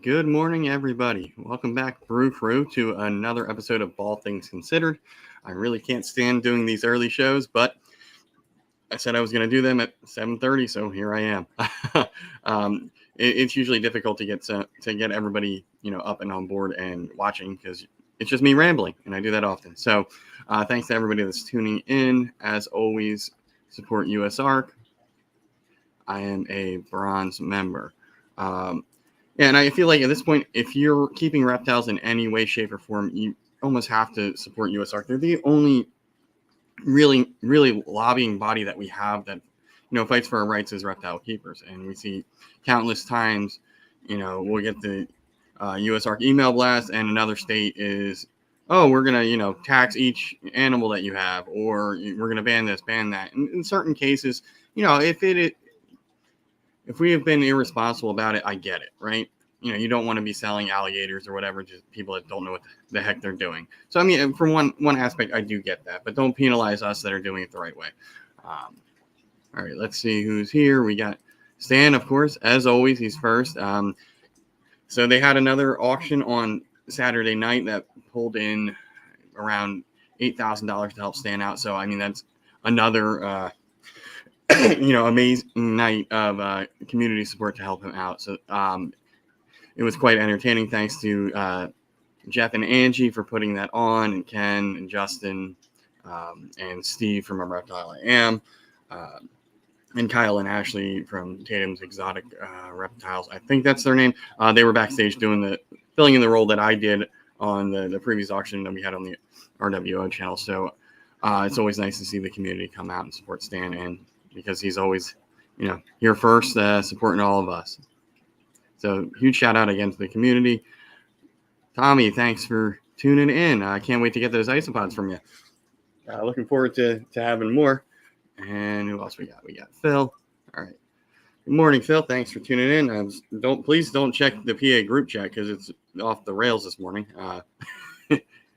Good morning, everybody. Welcome back, Brew Crew, to another episode of All Things Considered. I really can't stand doing these early shows, but I said I was going to do them at 7:30, so here I am. It's usually difficult to get everybody, up and on board and watching because it's just me rambling, and I do that often. So, thanks to everybody that's tuning in. As always, support USARK. I am a bronze member. And I feel like at this point, if you're keeping reptiles in any way, shape, or form, you almost have to support USARK. They're the only really, really lobbying body that we have that, fights for our rights as reptile keepers. And we see countless times, we'll get the USARK email blast, and another state is, oh, we're going to, tax each animal that you have, or we're going to ban this, ban that. In certain cases, if we have been irresponsible about it, I get it, right? You don't want to be selling alligators or whatever to people that don't know what the heck they're doing. So, I mean, from one aspect, I do get that, but don't penalize us that are doing it the right way. All right, let's see who's here. We got Stan, of course, as always, he's first. So they had another auction on Saturday night that pulled in around $8,000 to help Stan out. So, I mean, that's another amazing night of community support to help him out. So it was quite entertaining. Thanks to Jeff and Angie for putting that on, and Ken and Justin and Steve from A Reptile I Am, and Kyle and Ashley from Tatum's Exotic Reptiles. I think that's their name. They were backstage filling in the role that I did on the previous auction that we had on the RWO channel. So it's always nice to see the community come out and support Stan, and because he's always, here first, supporting all of us. So huge shout out again to the community. Tommy, thanks for tuning in. I can't wait to get those isopods from you. Looking forward to having more. And who else we got? We got Phil. All right. Good morning, Phil. Thanks for tuning in. Please don't check the PA group chat because it's off the rails this morning.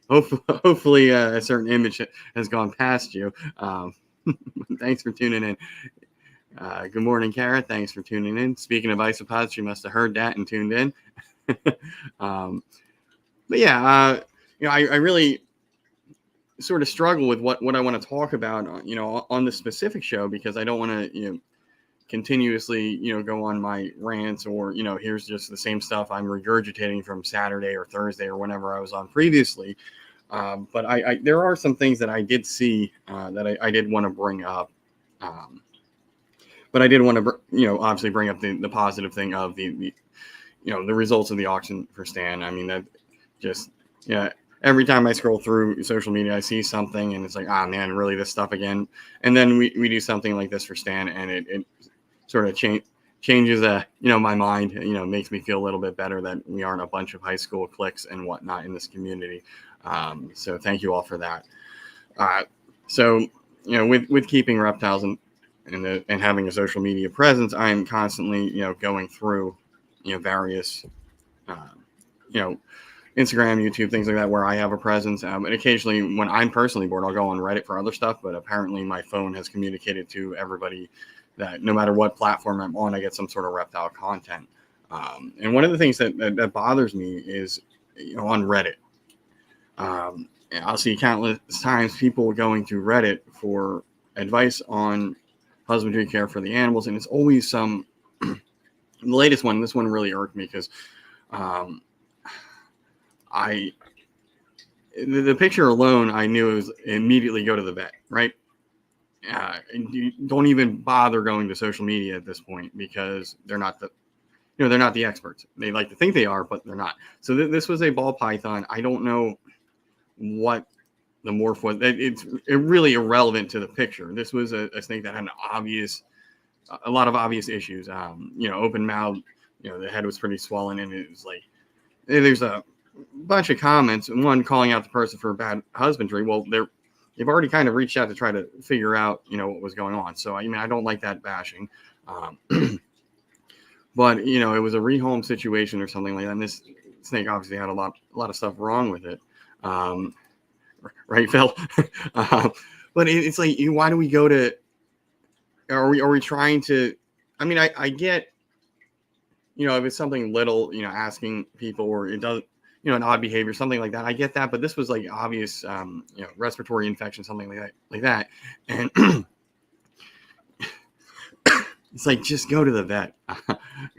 Hopefully a certain image has gone past you. Thanks for tuning in. Good morning, Kara. Thanks for tuning in. Speaking of isopods, she must have heard that and tuned in. But yeah, I really sort of struggle with what I want to talk about, on this specific show, because I don't want to, continuously, go on my rants or, here's just the same stuff I'm regurgitating from Saturday or Thursday or whenever I was on previously. But there are some things that I did see that I did want to bring up. But I did want to, obviously bring up the positive thing of the results of the auction for Stan. I mean, that just, every time I scroll through social media, I see something and it's like, man, really this stuff again. And then we do something like this for Stan, and it sort of changes, my mind, makes me feel a little bit better that we aren't a bunch of high school cliques and whatnot in this community. So thank you all for that. So, with keeping reptiles and having a social media presence, I am constantly, going through, various, Instagram, YouTube, things like that, where I have a presence. And occasionally when I'm personally bored, I'll go on Reddit for other stuff. But apparently my phone has communicated to everybody that no matter what platform I'm on, I get some sort of reptile content. And one of the things that bothers me is, on Reddit, I'll see countless times people going to Reddit for advice on husbandry care for the animals. And it's always the latest one, this one really irked me because the picture alone, I knew it was immediately go to the vet, right? You don't even bother going to social media at this point because they're not the experts. They like to think they are, but they're not. So this was a ball python. I don't know what the morph was. It's really irrelevant to the picture. This was a snake that had a lot of obvious issues. Open mouth. The head was pretty swollen, and it was like there's a bunch of comments, and one calling out the person for bad husbandry. Well, they've already kind of reached out to try to figure out, what was going on. So, I mean, I don't like that bashing. But, it was a rehome situation or something like that. And this snake obviously had a lot of stuff wrong with it. Right, Phil? But it's like, why do we go to, are we trying to, I mean, I get if it's something little, asking people, or it does, an odd behavior, something like that, I get that. But this was like obvious, respiratory infection, something like that. And it's like, just go to the vet.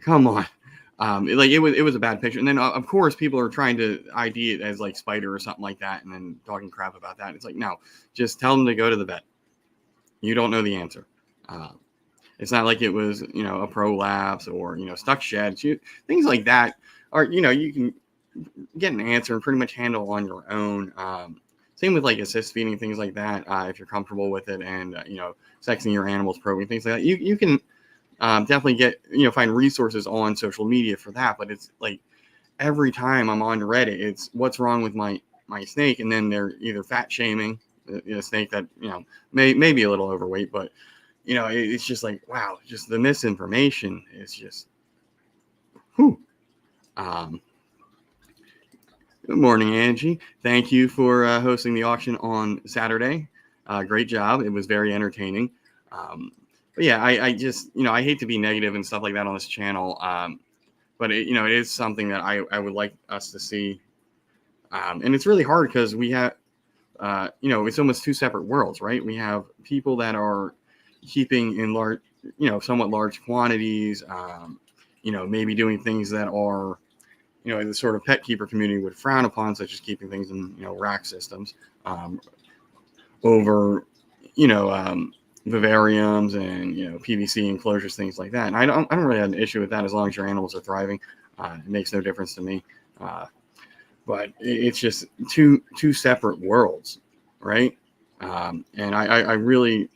Come on. It was a bad picture. And then of course people are trying to ID it as like spider or something like that, and then talking crap about that. It's like, no, just tell them to go to the vet. You don't know the answer. It's not like it was, a prolapse or, stuck sheds. Things like that are, you can get an answer and pretty much handle on your own. Same with like assist feeding, things like that. If you're comfortable with it, and, sexing your animals, probing, things like that, you can definitely get, find resources on social media for that. But it's like, every time I'm on Reddit, it's what's wrong with my snake. And then they're either fat shaming the snake that, may be a little overweight, but it's just like, wow, just the misinformation is just, whew. Good morning, Angie. Thank you for hosting the auction on Saturday. Great job. It was very entertaining. But yeah, I just, I hate to be negative and stuff like that on this channel. But it is something that I would like us to see. And it's really hard because we have, it's almost two separate worlds, right? We have people that are keeping in large, somewhat large quantities, maybe doing things that are, the sort of pet keeper community would frown upon, such as keeping things in, rack systems, over, vivariums and, PVC enclosures, things like that. And I don't really have an issue with that as long as your animals are thriving. It makes no difference to me. But it's just two separate worlds, right? And I really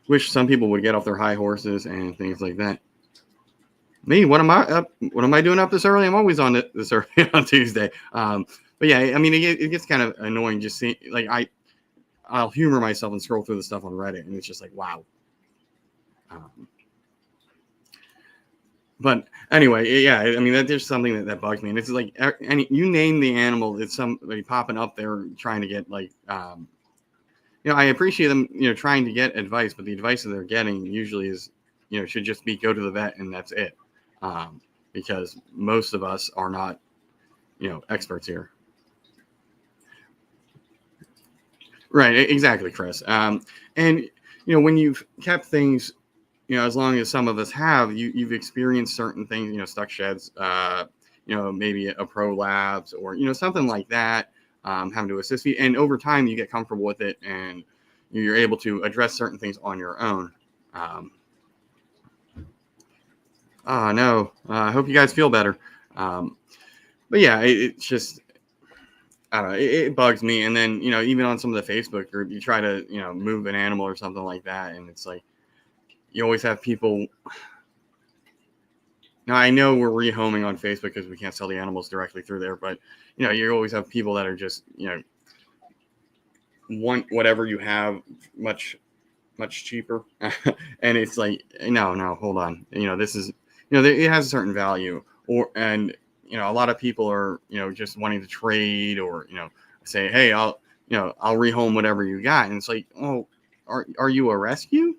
wish some people would get off their high horses and things like that. Me, what am I doing up this early? I'm always on this early on Tuesday. But yeah, I mean, it gets kind of annoying just seeing, like, I'll humor myself and scroll through the stuff on Reddit, and it's just like, wow. But anyway, yeah, I mean, there's something that bugs me, and it's like, you name the animal, it's somebody popping up there trying to get, like, I appreciate them, trying to get advice, but the advice that they're getting usually is, should just be go to the vet and that's it. Because most of us are not, experts here. Right, exactly, Chris. And, when you've kept things, as long as some of us have, you've experienced certain things, stuck sheds, maybe a prolapse or, something like that, having to assist you. And over time, you get comfortable with it and you're able to address certain things on your own. No, I hope you guys feel better. But yeah, it's just, I don't know, it bugs me. And then, even on some of the Facebook group, you try to, move an animal or something like that. And it's like, you always have people. Now, I know we're rehoming on Facebook because we can't sell the animals directly through there, but, you always have people that are just, want whatever you have much, much cheaper. And it's like, no, hold on. This is, it has a certain value, and, a lot of people are, just wanting to trade or, say, hey, I'll rehome whatever you got. And it's like, oh, are you a rescue?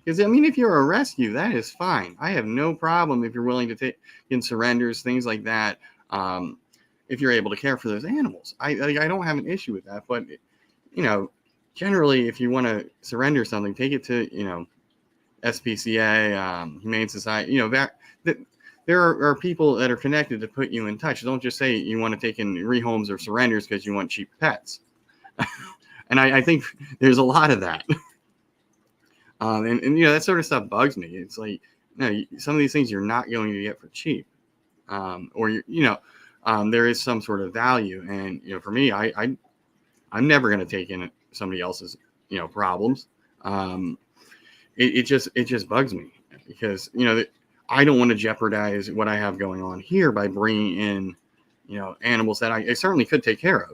Because, I mean, if you're a rescue, that is fine. I have no problem if you're willing to take in surrenders, things like that. If you're able to care for those animals, I don't have an issue with that. But, generally, if you want to surrender something, take it to, SPCA, Humane Society. There are people that are connected to put you in touch. Don't just say you want to take in rehomes or surrenders because you want cheap pets. And I think there's a lot of that. And that sort of stuff bugs me. It's like, some of these things you're not going to get for cheap, or there is some sort of value. And for me, I'm never going to take in somebody else's problems. It just bugs me because I don't want to jeopardize what I have going on here by bringing in animals that I certainly could take care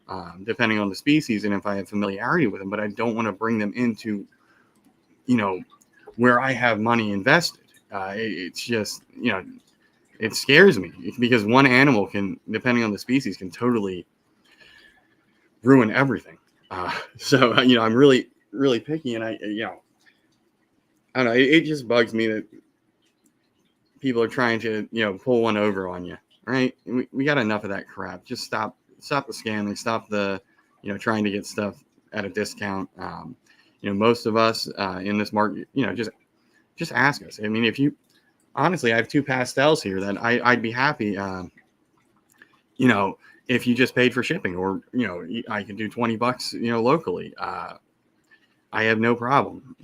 of, depending on the species and if I have familiarity with them. But I don't want to bring them into where I have money invested. It's just, it scares me because one animal can, depending on the species, can totally ruin everything. So, I'm really, really picky, and I don't know, it just bugs me that people are trying to, pull one over on you, right? We got enough of that crap. Just stop the scamming, stop the, trying to get stuff at a discount. Most of us in this market, just ask us. I mean, if you honestly, I have 2 pastels here that I'd be happy, if you just paid for shipping, or, I can do $20, locally. I have no problem.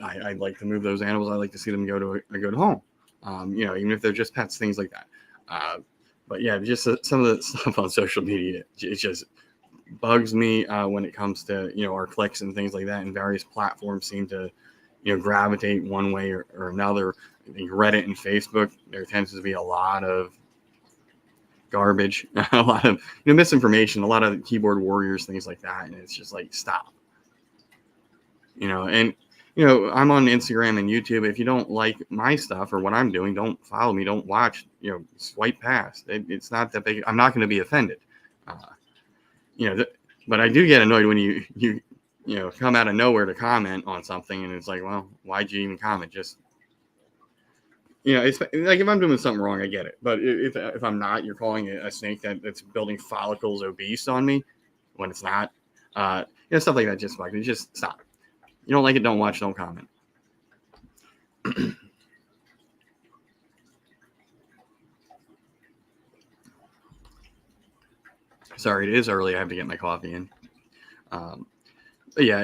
I'd like to move those animals. I like to see them go to a good home. Even if they're just pets, things like that. But yeah, just some of the stuff on social media, it just bugs me when it comes to, our clicks and things like that. And various platforms seem to, gravitate one way or another. I think Reddit and Facebook, there tends to be a lot of garbage, a lot of misinformation, a lot of keyboard warriors, things like that. And it's just like, stop. And I'm on Instagram and YouTube. If you don't like my stuff or what I'm doing, don't follow me, don't watch, swipe past. It's not that big. I'm not going to be offended. But I do get annoyed when you come out of nowhere to comment on something, and it's like, well, why'd you even comment? Just, it's like, if I'm doing something wrong, I get it. But if I'm not, you're calling it a snake that's building follicles obese on me when it's not. Stuff like that. Just stop. You don't like it, don't watch, don't comment. Sorry, it is early. I have to get my coffee in. But yeah,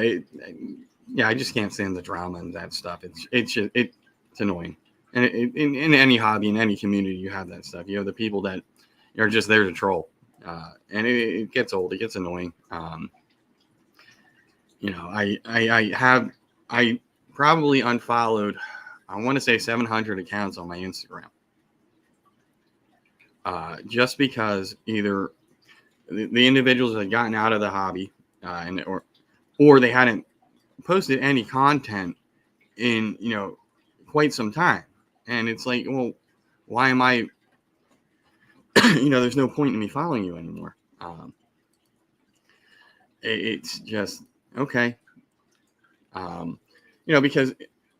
I just can't stand the drama and that stuff. It's annoying. And in any hobby, in any community, you have that stuff. You have the people that are just there to troll, and it gets old. It gets annoying. I probably unfollowed, I want to say 700 accounts on my Instagram. Just because either the individuals had gotten out of the hobby, or they hadn't posted any content in, quite some time. And it's like, well, why am I, there's no point in me following you anymore. It's just, okay. Because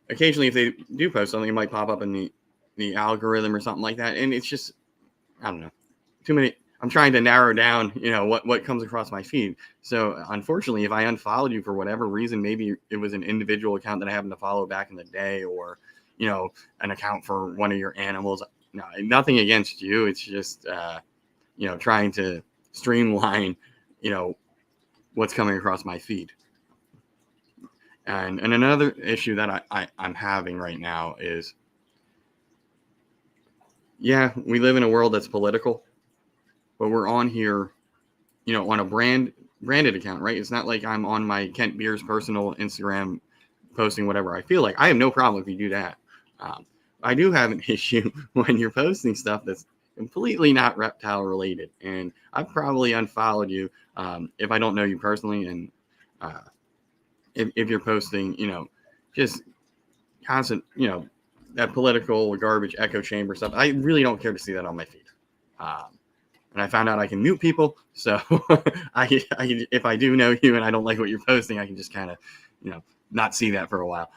occasionally if they do post something, it might pop up in the algorithm or something like that. And it's just, I don't know, too many. I'm trying to narrow down, what comes across my feed. So unfortunately, if I unfollowed you for whatever reason, maybe it was an individual account that I happened to follow back in the day, or, an account for one of your animals. No, nothing against you. It's just, trying to streamline, what's coming across my feed. And another issue that I'm having right now is, yeah, we live in a world that's political, but we're on here, on a branded account, right? It's not like I'm on my Kent Beers personal Instagram posting whatever I feel like. I have no problem if you do that. I do have an issue when you're posting stuff that's completely not reptile related. And I've probably unfollowed you if I don't know you personally. And if you're posting, just constant, that political garbage echo chamber stuff, I really don't care to see that on my feed. And I found out I can mute people. So I if I do know you and I don't like what you're posting, I can just kind of, not see that for a while.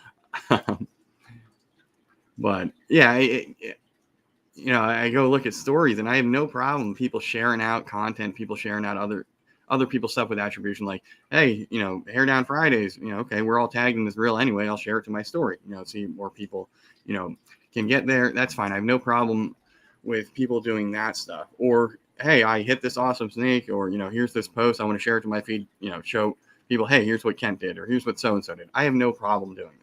But yeah, I go look at stories, and I have no problem people sharing out content, people sharing out other people's stuff with attribution, like, hey, Hair Down Fridays, okay, we're all tagged in this reel anyway, I'll share it to my story, see more people, can get there. That's fine. I have no problem with people doing that stuff. Or, hey, I hit this awesome snake, or, here's this post, I want to share it to my feed, show people, hey, here's what Kent did, or here's what so-and-so did. I have no problem doing it.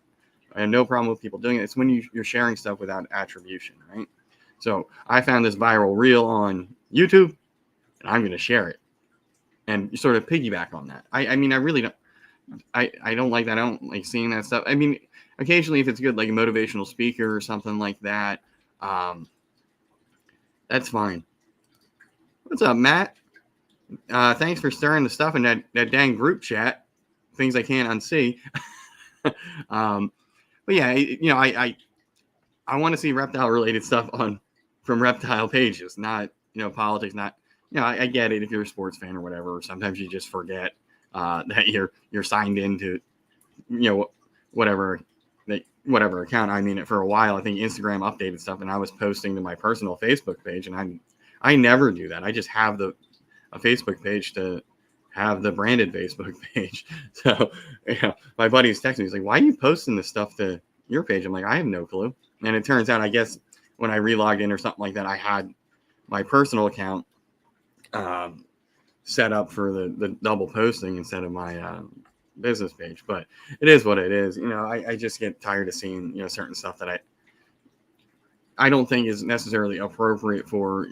I have no problem with people doing it. It's when you're sharing stuff without attribution, right? So I found this viral reel on YouTube, and I'm going to share it and sort of piggyback on that. I mean, I really don't. I don't like that. I don't like seeing that stuff. I mean, occasionally if it's good, like a motivational speaker or something like that, that's fine. What's up, Matt? Thanks for stirring the stuff in that dang group chat. Things I can't unsee. But yeah, I want to see reptile related stuff from reptile pages, not, politics, not, I get it if you're a sports fan or whatever, or sometimes you just forget that you're signed into, whatever whatever account. I mean, for a while, I think Instagram updated stuff, and I was posting to my personal Facebook page, and I never do that. I just have a Facebook page to have the branded Facebook page. So, my buddy was texting me. He's like, "Why are you posting this stuff to your page?" I'm like, "I have no clue." And it turns out, I guess when I relogged in or something like that, I had my personal account set up for the double posting instead of my business page. But it is what it is. I just get tired of seeing certain stuff that I don't think is necessarily appropriate for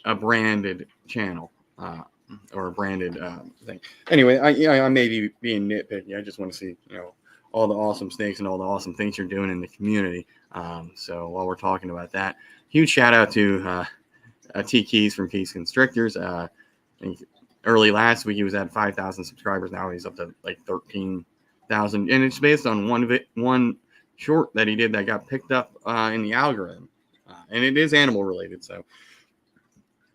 a branded channel or a branded thing. Anyway, I may be being nitpicky. I just want to see all the awesome snakes and all the awesome things you're doing in the community. So while we're talking about that, huge shout out to T Keys from Keys Constrictors. I think early last week he was at 5,000 subscribers. Now he's up to like 13,000, and it's based on one short that he did that got picked up in the algorithm, and it is animal related, so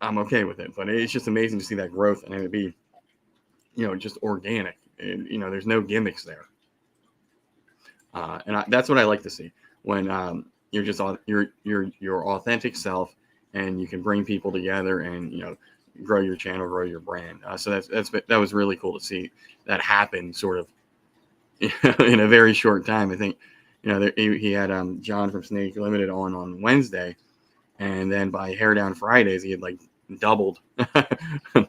I'm okay with it. But it's just amazing to see that growth, and it'd be just organic. And, there's no gimmicks there, and that's what I like to see when you're just your authentic self, and you can bring people together and grow your channel, grow your brand. So that was really cool to see that happen sort of in a very short time. I think he had John from Snake Limited on Wednesday, and then by Hair Down Fridays he had like doubled the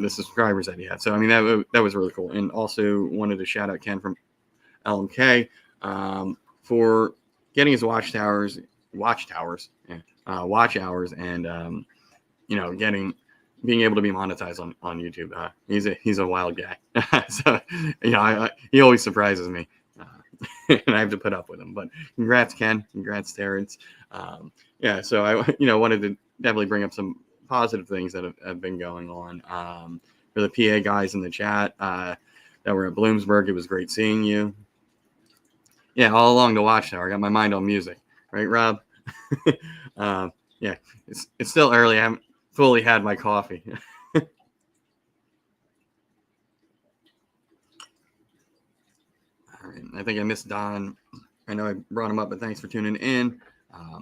subscribers that he had. So I mean that was really cool. And also wanted to shout out Ken from LMK for getting his watch hours and being able to be monetized on YouTube. He's a wild guy. So he always surprises me, and I have to put up with him. But congrats, Ken. Congrats, Terrence. So I wanted to definitely bring up some positive things that have been going on. For the PA guys in the chat that were at Bloomsburg, it was great seeing you. Yeah, all along the watchtower. I got my mind on music, right, Rob? It's still early. I haven't fully had my coffee. All right, I think I missed Don. I know I brought him up, but thanks for tuning in. I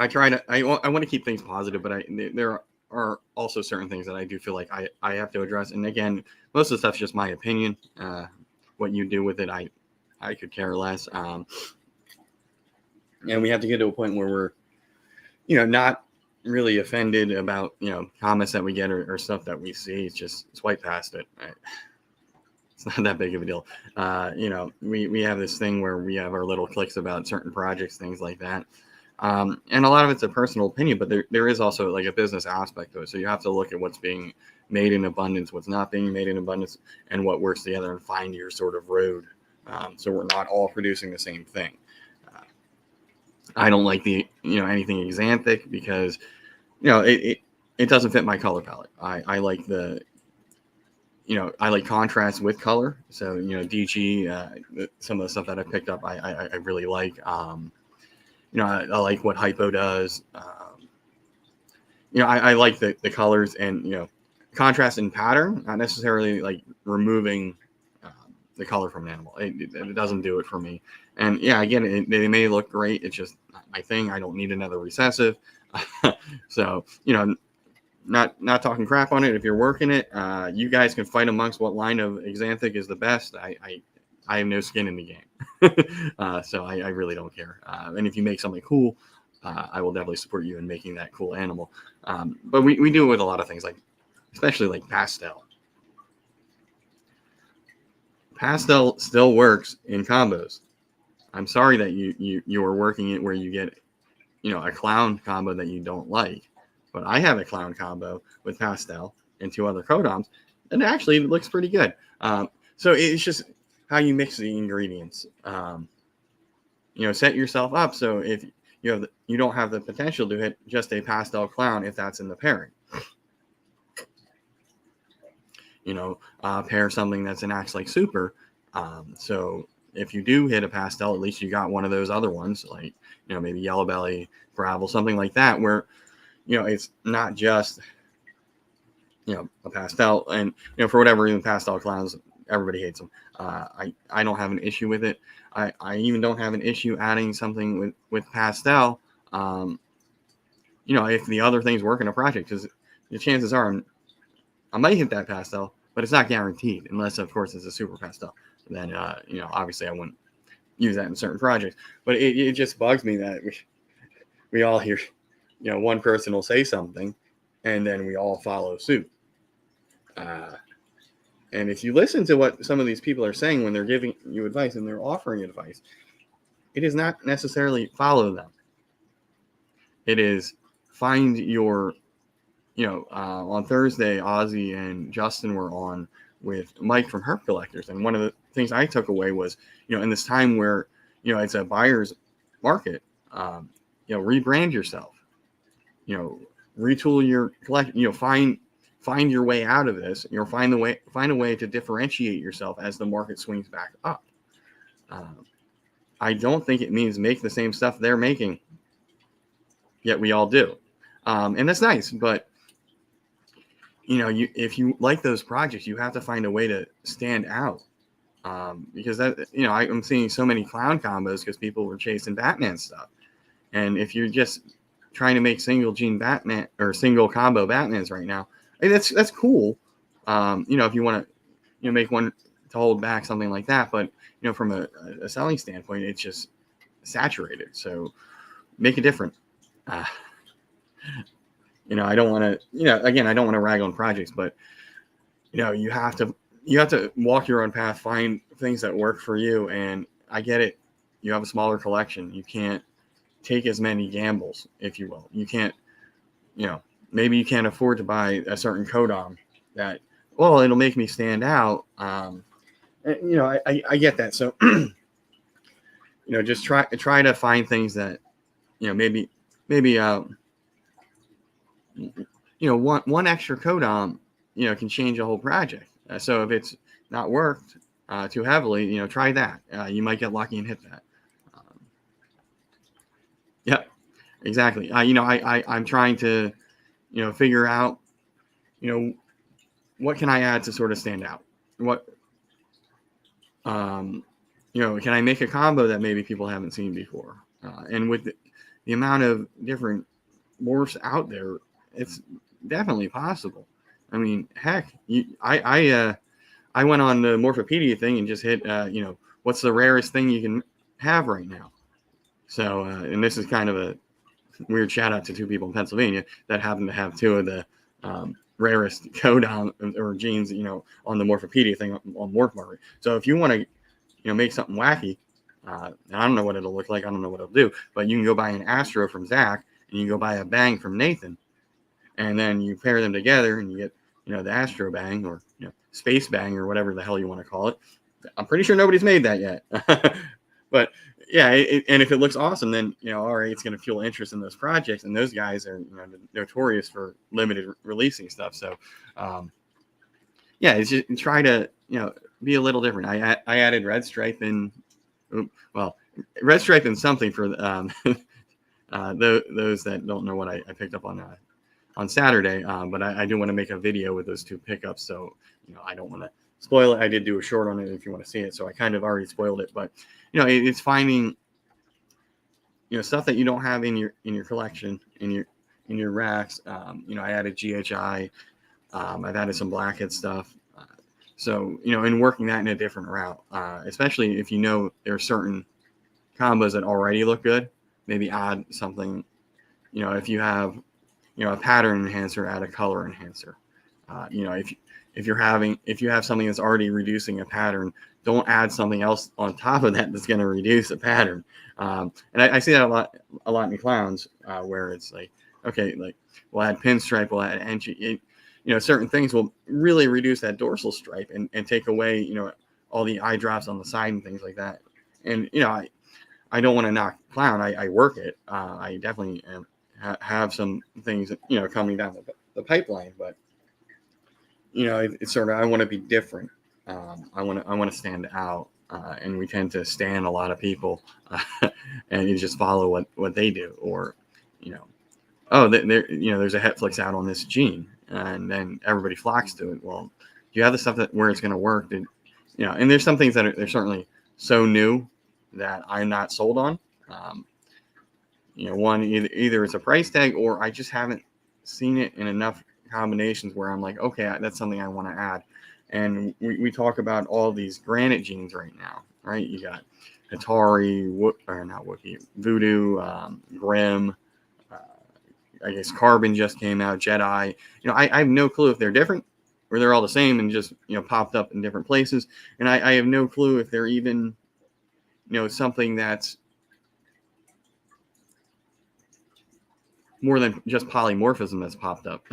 try to. I want to keep things positive, but there are also certain things that I do feel like I have to address. And again, most of the stuff's just my opinion. What you do with it, I could care less. And we have to get to a point where we're, not really offended about, comments that we get or stuff that we see. It's just swipe past it. It's not that big of a deal. We have this thing where we have our little clicks about certain projects, things like that. And a lot of it's a personal opinion, but there is also like a business aspect to it. So you have to look at what's being made in abundance, what's not being made in abundance, and what works together and find your sort of road. So we're not all producing the same thing. I don't like anything Xanthic because, it doesn't fit my color palette. I like I like contrast with color. So, DG, some of the stuff that I picked up, I really like. I like what Hypo does. I like the colors and, contrast and pattern, not necessarily like removing the color from an animal. It doesn't do it for me. And again, they may look great. It's just not my thing. I don't need another recessive. So, not talking crap on it. If you're working it, you guys can fight amongst what line of Xanthic is the best. I have no skin in the game. So I really don't care. And if you make something cool, I will definitely support you in making that cool animal. But we do it with a lot of things, like especially like pastel. Pastel still works in combos. I'm sorry that you are working it where you get, a clown combo that you don't like. But I have a clown combo with pastel and 2 other codoms, and it actually looks pretty good. So it's just how you mix the ingredients. Set yourself up so if you don't have the potential to hit just a pastel clown if that's in the pairing. Pair something that's an Axe like Super. So if you do hit a pastel, at least you got one of those other ones, like, maybe Yellow Belly, Gravel, something like that, where, it's not just, a pastel. And, for whatever reason, pastel clowns everybody hates them. I don't have an issue with it. I even don't have an issue adding something with pastel. If the other things work in a project, because the chances are I might hit that pastel, but it's not guaranteed unless, of course, it's a super pastel. Then, obviously I wouldn't use that in certain projects. But it just bugs me that we all hear, one person will say something, and then we all follow suit. And if you listen to what some of these people are saying when they're giving you advice and they're offering advice, it is not necessarily follow them. It is find your, on Thursday, Ozzy and Justin were on with Mike from Herp Collectors. And one of the things I took away was, in this time where, it's a buyer's market, rebrand yourself, retool your collection, find your way out of this, find a way to differentiate yourself as the market swings back up. I don't think it means make the same stuff they're making, yet we all do. And that's nice, but if you like those projects, you have to find a way to stand out. Because that, I'm seeing so many clown combos because people were chasing Batman stuff. And if you're just trying to make single gene Batman or single combo Batmans right now, that's cool. If you want to, make one to hold back, something like that. But, from a selling standpoint, it's just saturated. So make it different. I don't want to, again, I don't want to rag on projects, but, you have to walk your own path, find things that work for you. And I get it. You have a smaller collection. You can't take as many gambles, if you will. You can't, maybe you can't afford to buy a certain Kodam that, well, it'll make me stand out. I get that. So, just try to find things that, maybe, one extra Kodam, can change a whole project. So if it's not worked too heavily, try that. You might get lucky and hit that. Yep, exactly. I'm trying to, figure out, what can I add to sort of stand out? What, can I make a combo that maybe people haven't seen before? And with the amount of different morphs out there, it's definitely possible. I mean, heck, I went on the Morphopedia thing and just hit, what's the rarest thing you can have right now? So, and this is kind of a weird shout out to two people in Pennsylvania that happen to have two of the rarest Kodam or genes, on the Morphopedia thing on Morph Market. So if you want to, make something wacky, I don't know what it'll look like. I don't know what it'll do, but you can go buy an Astro from Zach and you can go buy a Bang from Nathan. And then you pair them together and you get, the Astro Bang or, Space Bang or whatever the hell you want to call it. I'm pretty sure nobody's made that yet. But yeah, and if it looks awesome, then, all right, it's going to fuel interest in those projects. And those guys are, notorious for limited releasing stuff. So, it's just try to, be a little different. I added Red Stripe in, Red Stripe in something for those that don't know what I picked up on Saturday. But I do want to make a video with those two pickups. So, I don't want to spoil it. I did do a short on it if you want to see it. So I kind of already spoiled it, but it's finding, stuff that you don't have in your collection, in your racks. I added GHI. I've added some Blackhead stuff. So, and working that in a different route, especially if there are certain combos that already look good, maybe add something, if you have, a pattern enhancer, add a color enhancer. If you have something that's already reducing a pattern, don't add something else on top of that that's going to reduce a pattern. And I see that a lot in clowns, where it's like, okay, like we'll add pinstripe, we'll add entry. Certain things will really reduce that dorsal stripe and take away, all the eye drops on the side and things like that. And, I don't want to knock clown. I work it. I definitely have some things, coming down the pipeline, but, it's sort of, I want to be different. I want to stand out. And we tend to stand a lot of people and you just follow what they do, or, there's a Hetflix out on this gene, and then everybody flocks to it. Well, you have the stuff where it's going to work, And there's some things that they're certainly so new that I'm not sold on. One, either it's a price tag, or I just haven't seen it in enough combinations where I'm like, okay, that's something I want to add. And we talk about all these granite genes right now, right? You got Atari, or not Wookiee, Voodoo, Grim. I guess Carbon just came out, Jedi. I have no clue if they're different or they're all the same and just popped up in different places. And I have no clue if they're even something that's more than just polymorphism that's popped up.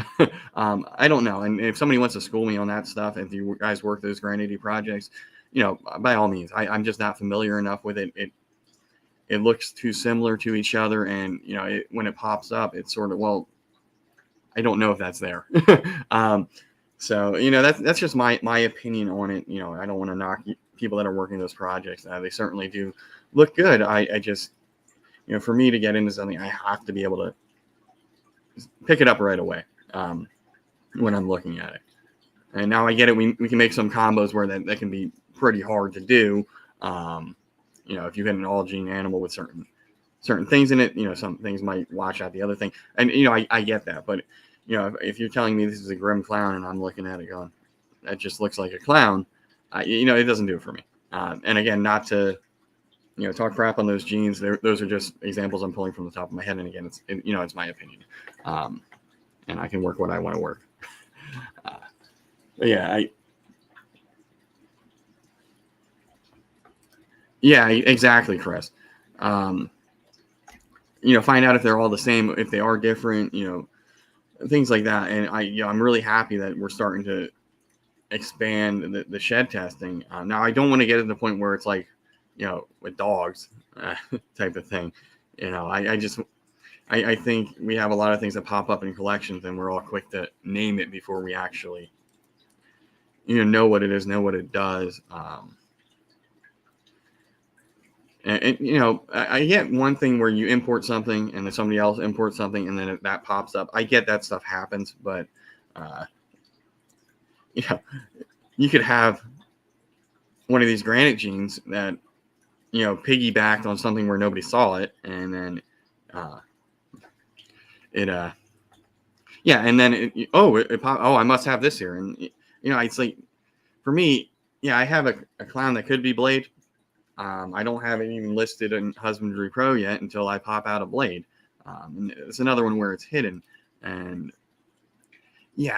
I don't know. And if somebody wants to school me on that stuff, if you guys work those Granity projects, by all means, I'm just not familiar enough with it. It looks too similar to each other. And, when it pops up, it's sort of, well, I don't know if that's there. So, that's just my opinion on it. I don't want to knock people that are working those projects. They certainly do look good. I just, for me to get into something, I have to be able to pick it up right away when I'm looking at it. And now I get it. We can make some combos where that can be pretty hard to do. If you get an all gene animal with certain things in it, some things might wash out the other thing. And, I get that. But, if you're telling me this is a Grim clown and I'm looking at it going, that just looks like a clown, it doesn't do it for me. And again, not to, talk crap on those genes. Those are just examples I'm pulling from the top of my head. And again, it's my opinion. And I can work what I want to work. Yeah, exactly, Chris. Find out if they're all the same, if they are different, things like that. And I'm really happy that we're starting to expand the shed testing. Now I don't want to get to the point where it's like, with dogs type of thing. I think we have a lot of things that pop up in collections and we're all quick to name it before we actually, know what it is, know what it does. I get one thing where you import something and then somebody else imports something and then that pops up. I get that stuff happens, but, you could have one of these granite genes that, piggybacked on something where nobody saw it. And then, and then I must have this here. And, it's like, for me, I have a clown that could be Blade. I don't have it even listed in Husbandry Pro yet until I pop out a Blade. And it's another one where it's hidden. And if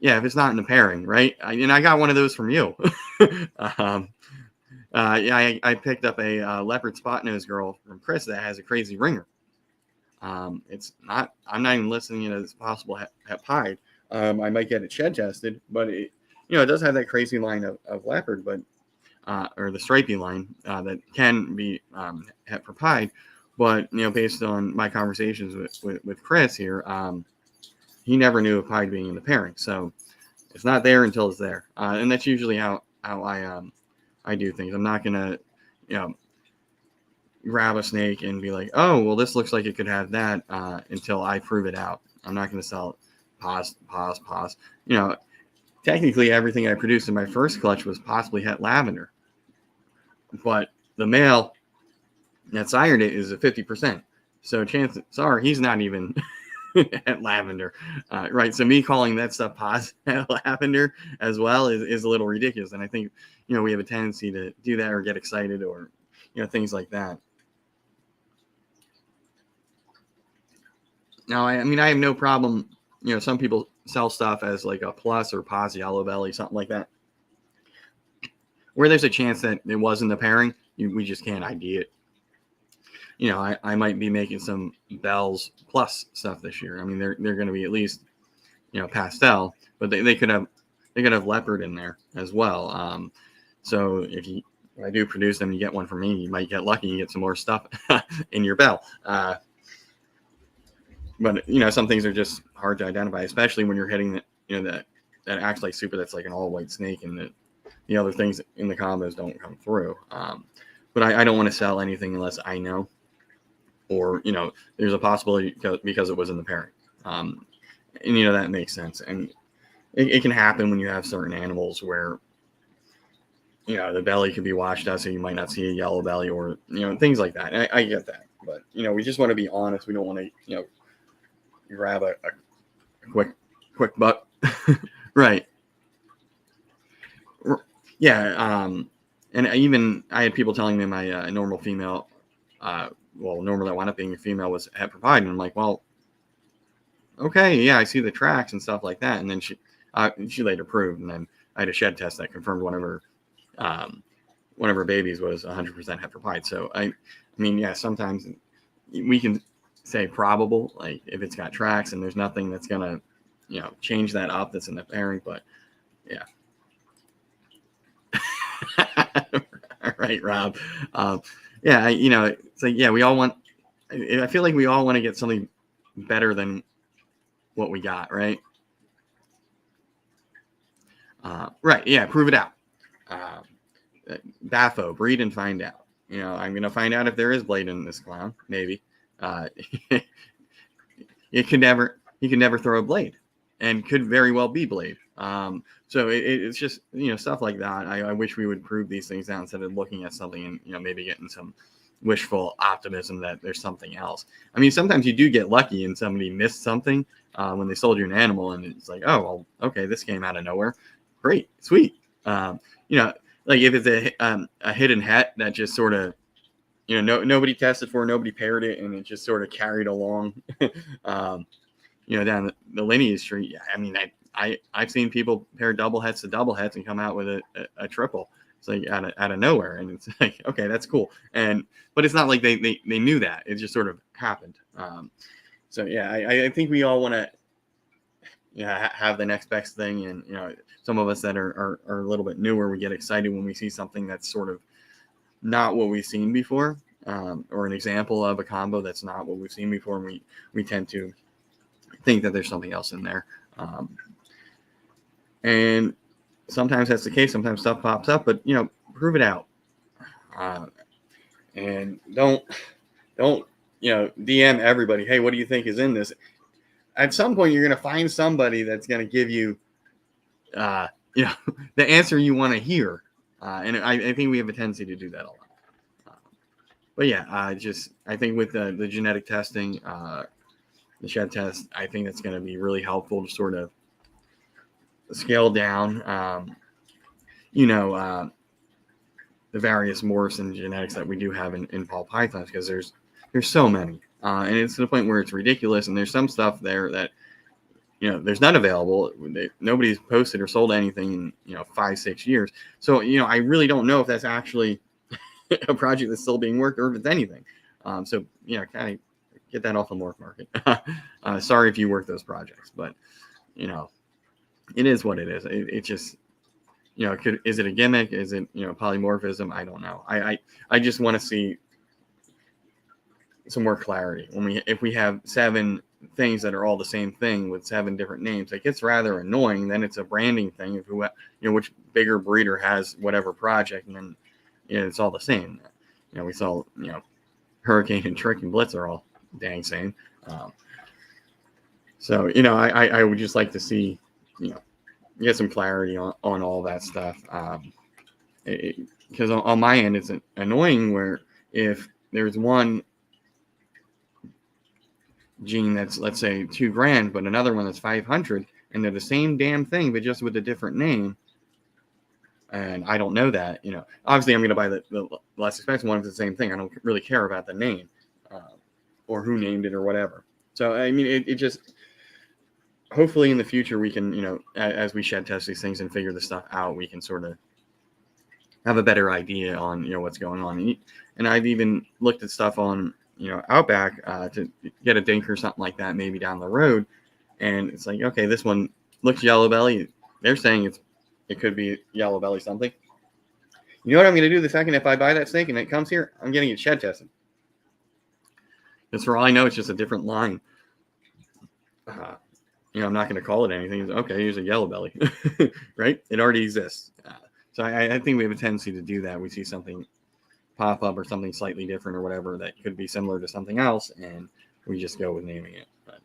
it's not in the pairing, right? I got one of those from you. I picked up a leopard spot nose girl from Chris that has a crazy ringer. I'm not even listing it as possible hepide. I might get it shed tested, but it does have that crazy line of leopard, but or the stripy line that can be het for pied. But based on my conversations with Chris here, he never knew of pied being in the pairing, so it's not there until it's there, and that's usually how I do things. I'm not gonna grab a snake and be like, oh well, this looks like it could have that until I prove it out. I'm not gonna sell it. Pause. Technically everything I produced in my first clutch was possibly het lavender, but the male that sired it is a 50%. So chances are he's not even at lavender, right? So me calling that stuff pos lavender as well is a little ridiculous. And I think, we have a tendency to do that or get excited or, things like that. Now, I have no problem. Some people sell stuff as like a plus or pos yellow belly, something like that, where there's a chance that it wasn't the pairing. We just can't ID it. I might be making some bells plus stuff this year. They're going to be at least, pastel, but they could have leopard in there as well. So if I do produce them, you get one from me, you might get lucky, you get some more stuff in your bell. But some things are just hard to identify, especially when you're hitting that acts like super. That's like an all white snake, and the other things in the combos don't come through. But I don't want to sell anything unless I know, or there's a possibility because it was in the pairing. And that makes sense. And it can happen when you have certain animals where the belly could be washed out, so you might not see a yellow belly, or things like that. I get that, but we just want to be honest. We don't want to grab a quick buck, right? Yeah. And I had people telling me my normal female, normal that wound up being a female was het-provided, and I'm like, well, okay, yeah, I see the tracks and stuff like that. And then she later proved, and then I had a shed test that confirmed one of her babies was 100% het-provided. So I mean, yeah, sometimes we can say probable, like if it's got tracks and there's nothing that's gonna, change that up that's in the pairing, but yeah. All right, Rob. Yeah, it's like, yeah, we all want. I feel like we all want to get something better than what we got, right? Right. Yeah. Prove it out. Bafo, breed and find out. I'm gonna find out if there is blade in this clown. Maybe. He could never throw a blade, and could very well be blade. So it's just stuff like that. I wish we would prove these things out instead of looking at something and maybe getting some wishful optimism that there's something else. I mean, sometimes you do get lucky and somebody missed something when they sold you an animal, and it's like, oh well, okay, this came out of nowhere. Great, sweet. Like if it's a hidden het that just sort of nobody tested for, nobody paired it, and it just sort of carried along down the lineage tree. Yeah, I mean, I've seen people pair double hets to double hets and come out with a triple. It's like out of nowhere, and it's like, okay, that's cool. But it's not like they knew that. It just sort of happened. So yeah, I think we all want to have the next best thing, and some of us that are a little bit newer, we get excited when we see something that's sort of not what we've seen before, or an example of a combo that's not what we've seen before, and we tend to think that there's something else in there. And sometimes that's the case. Sometimes stuff pops up, but prove it out. And don't DM everybody, hey, what do you think is in this? At some point, you're going to find somebody that's going to give you, the answer you want to hear. And I think we have a tendency to do that a lot. But yeah, I think with the genetic testing, the shed test, I think that's going to be really helpful to sort of scale down, the various morphs and genetics that we do have in ball pythons, because there's so many, and it's to the point where it's ridiculous. And there's some stuff there that there's none available. Nobody's posted or sold anything in 5-6 years. So I really don't know if that's actually a project that's still being worked or if it's anything. So kind of get that off the morph market. Sorry if you work those projects, but it is what it is. It just is it a gimmick? Is it polymorphism? I don't know. I just want to see some more clarity. If we have 7 things that are all the same thing with 7 different names, it gets rather annoying. Then it's a branding thing. If which bigger breeder has whatever project, and then it's all the same. We saw Hurricane and Trick and Blitz are all dang same. So I would just like to see get some clarity on all that stuff, because on my end it's annoying where if there's one gene that's, let's say, $2,000, but another one that's 500, and they're the same damn thing but just with a different name, and I don't know that, obviously I'm going to buy the less expensive one if it's the same thing. I don't really care about the name or who named it or whatever. So I mean, it just, hopefully in the future we can, as we shed test these things and figure this stuff out, we can sort of have a better idea on what's going on. And I've even looked at stuff on Outback to get a dink or something like that maybe down the road, and it's like, okay, this one looks yellow belly. They're saying it could be yellow belly something. You know what I'm going to do the second if I buy that snake and it comes here? I'm getting it shed tested. Because for all I know, it's just a different line. I'm not going to call it anything. Okay, here's a yellow belly, right? It already exists. So I think we have a tendency to do that. We see something pop up or something slightly different or whatever that could be similar to something else, and we just go with naming it. But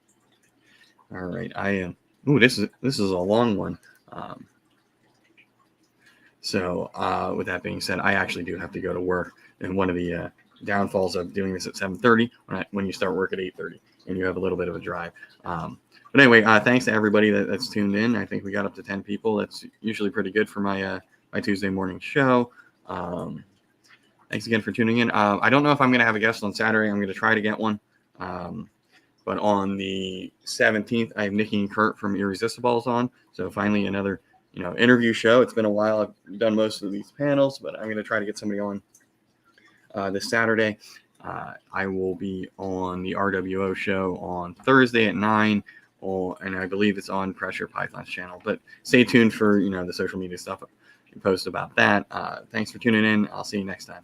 all right, this is a long one. So with that being said, I actually do have to go to work. And one of the downfalls of doing this at 7:30 when you start work at 8:30 and you have a little bit of a drive. But anyway, thanks to everybody that's tuned in. I think we got up to 10 people. That's usually pretty good for my my Tuesday morning show. Thanks again for tuning in. I don't know if I'm going to have a guest on Saturday. I'm going to try to get one. But on the 17th, I have Nikki and Kurt from Irresistibles on. So finally another interview show. It's been a while. I've done most of these panels, but I'm going to try to get somebody on this Saturday. I will be on the RWO show on Thursday at 9, and I believe it's on Pressure Python's channel. But stay tuned for the social media stuff. You post about that. Thanks for tuning in. I'll see you next time.